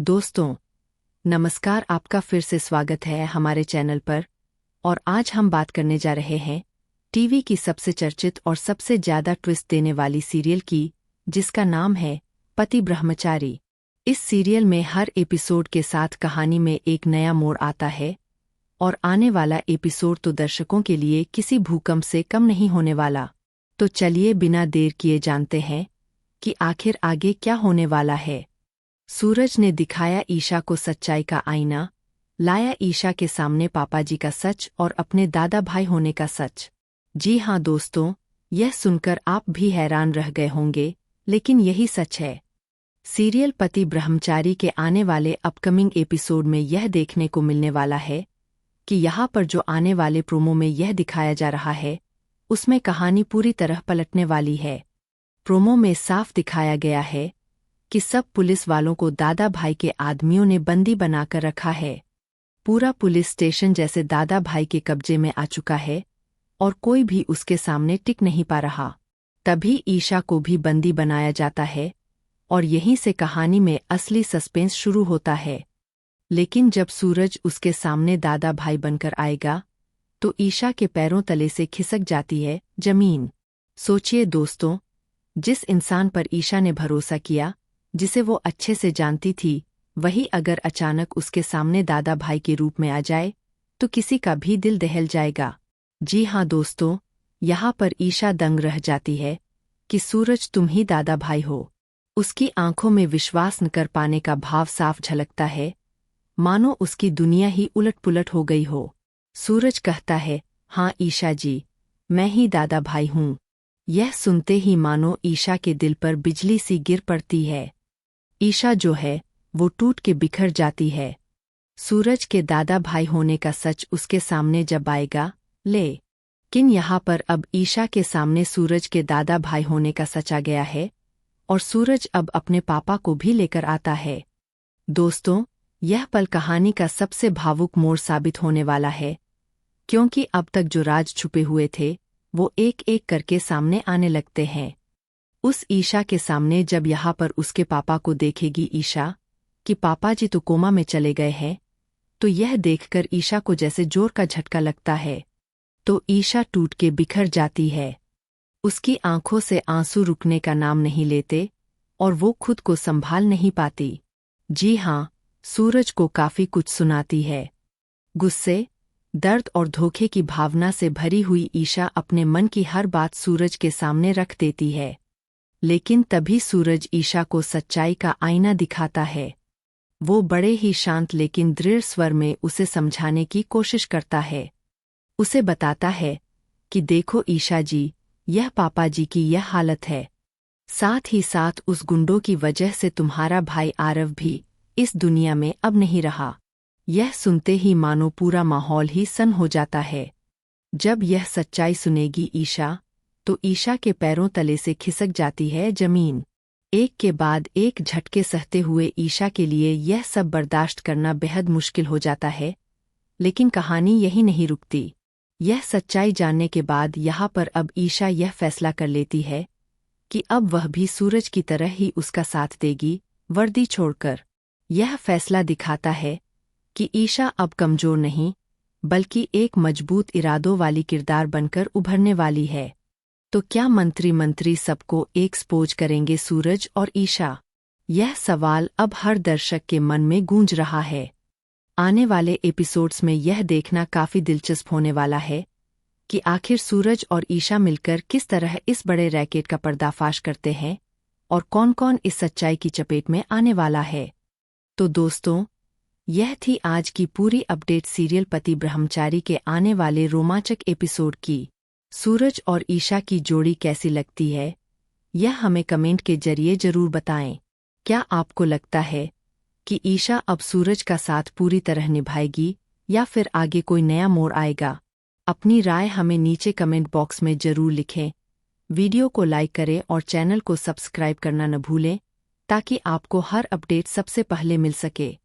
दोस्तों, नमस्कार। आपका फिर से स्वागत है हमारे चैनल पर। और आज हम बात करने जा रहे हैं टीवी की सबसे चर्चित और सबसे ज़्यादा ट्विस्ट देने वाली सीरियल की, जिसका नाम है पति ब्रह्मचारी। इस सीरियल में हर एपिसोड के साथ कहानी में एक नया मोड़ आता है और आने वाला एपिसोड तो दर्शकों के लिए किसी भूकंप से कम नहीं होने वाला। तो चलिए बिना देर किए जानते हैं कि आखिर आगे क्या होने वाला है। सूरज ने दिखाया ईशा को सच्चाई का आईना, लाया ईशा के सामने पापाजी का सच और अपने दादा भाई होने का सच। जी हाँ दोस्तों, यह सुनकर आप भी हैरान रह गए होंगे, लेकिन यही सच है। सीरियल पति ब्रह्मचारी के आने वाले अपकमिंग एपिसोड में यह देखने को मिलने वाला है कि यहाँ पर जो आने वाले प्रोमो में यह दिखाया जा रहा है, उसमें कहानी पूरी तरह पलटने वाली है। प्रोमो में साफ दिखाया गया है कि सब पुलिस वालों को दादा भाई के आदमियों ने बंदी बनाकर रखा है। पूरा पुलिस स्टेशन जैसे दादा भाई के कब्जे में आ चुका है और कोई भी उसके सामने टिक नहीं पा रहा। तभी ईशा को भी बंदी बनाया जाता है और यहीं से कहानी में असली सस्पेंस शुरू होता है। लेकिन जब सूरज उसके सामने दादा भाई बनकर आएगा तो ईशा के पैरों तले से खिसक जाती है जमीन। सोचिए दोस्तों, जिस इंसान पर ईशा ने भरोसा किया, जिसे वो अच्छे से जानती थी, वही अगर अचानक उसके सामने दादा भाई के रूप में आ जाए तो किसी का भी दिल दहल जाएगा। जी हाँ दोस्तों, यहाँ पर ईशा दंग रह जाती है कि सूरज तुम ही दादा भाई हो। उसकी आंखों में विश्वास न कर पाने का भाव साफ झलकता है, मानो उसकी दुनिया ही उलट-पुलट हो गई हो। सूरज कहता है, हाँ ईशा जी, मैं ही दादा भाई हूँ। यह सुनते ही मानो ईशा के दिल पर बिजली सी गिर पड़ती है। ईशा जो है वो टूट के बिखर जाती है। सूरज के दादा भाई होने का सच उसके सामने जब आएगा, लेकिन यहाँ पर अब ईशा के सामने सूरज के दादा भाई होने का सच आ गया है और सूरज अब अपने पापा को भी लेकर आता है। दोस्तों, यह पल कहानी का सबसे भावुक मोड़ साबित होने वाला है, क्योंकि अब तक जो राज छुपे हुए थे वो एक एक करके सामने आने लगते हैं। उस ईशा के सामने जब यहाँ पर उसके पापा को देखेगी ईशा कि पापा जी तो कोमा में चले गए हैं, तो यह देखकर ईशा को जैसे जोर का झटका लगता है। तो ईशा टूट के बिखर जाती है। उसकी आंखों से आंसू रुकने का नाम नहीं लेते और वो खुद को संभाल नहीं पाती। जी हाँ, सूरज को काफी कुछ सुनाती है। गुस्से, दर्द और धोखे की भावना से भरी हुई ईशा अपने मन की हर बात सूरज के सामने रख देती है। लेकिन तभी सूरज ईशा को सच्चाई का आईना दिखाता है। वो बड़े ही शांत लेकिन दृढ़ स्वर में उसे समझाने की कोशिश करता है। उसे बताता है कि देखो ईशा जी, यह पापा जी की यह हालत है। साथ ही साथ उस गुंडों की वजह से तुम्हारा भाई आरव भी इस दुनिया में अब नहीं रहा। यह सुनते ही मानो पूरा माहौल ही सन हो जाता है। जब यह सच्चाई सुनेगी ईशा, तो ईशा के पैरों तले से खिसक जाती है जमीन। एक के बाद एक झटके सहते हुए ईशा के लिए यह सब बर्दाश्त करना बेहद मुश्किल हो जाता है। लेकिन कहानी यही नहीं रुकती। यह सच्चाई जानने के बाद यहाँ पर अब ईशा यह फैसला कर लेती है कि अब वह भी सूरज की तरह ही उसका साथ देगी, वर्दी छोड़कर। यह फैसला दिखाता है कि ईशा अब कमजोर नहीं, बल्कि एक मजबूत इरादों वाली किरदार बनकर उभरने वाली है। तो क्या मंत्री सबको एक्सपोज करेंगे सूरज और ईशा? यह सवाल अब हर दर्शक के मन में गूंज रहा है। आने वाले एपिसोड्स में यह देखना काफी दिलचस्प होने वाला है कि आखिर सूरज और ईशा मिलकर किस तरह इस बड़े रैकेट का पर्दाफाश करते हैं और कौन-कौन इस सच्चाई की चपेट में आने वाला है। तो दोस्तों, यह थी आज की पूरी अपडेट सीरियल पति ब्रह्मचारी के आने वाले रोमांचक एपिसोड की। सूरज और ईशा की जोड़ी कैसी लगती है, यह हमें कमेंट के जरिए जरूर बताएं। क्या आपको लगता है कि ईशा अब सूरज का साथ पूरी तरह निभाएगी या फिर आगे कोई नया मोड़ आएगा? अपनी राय हमें नीचे कमेंट बॉक्स में जरूर लिखें। वीडियो को लाइक करें और चैनल को सब्सक्राइब करना न भूलें, ताकि आपको हर अपडेट सबसे पहले मिल सके।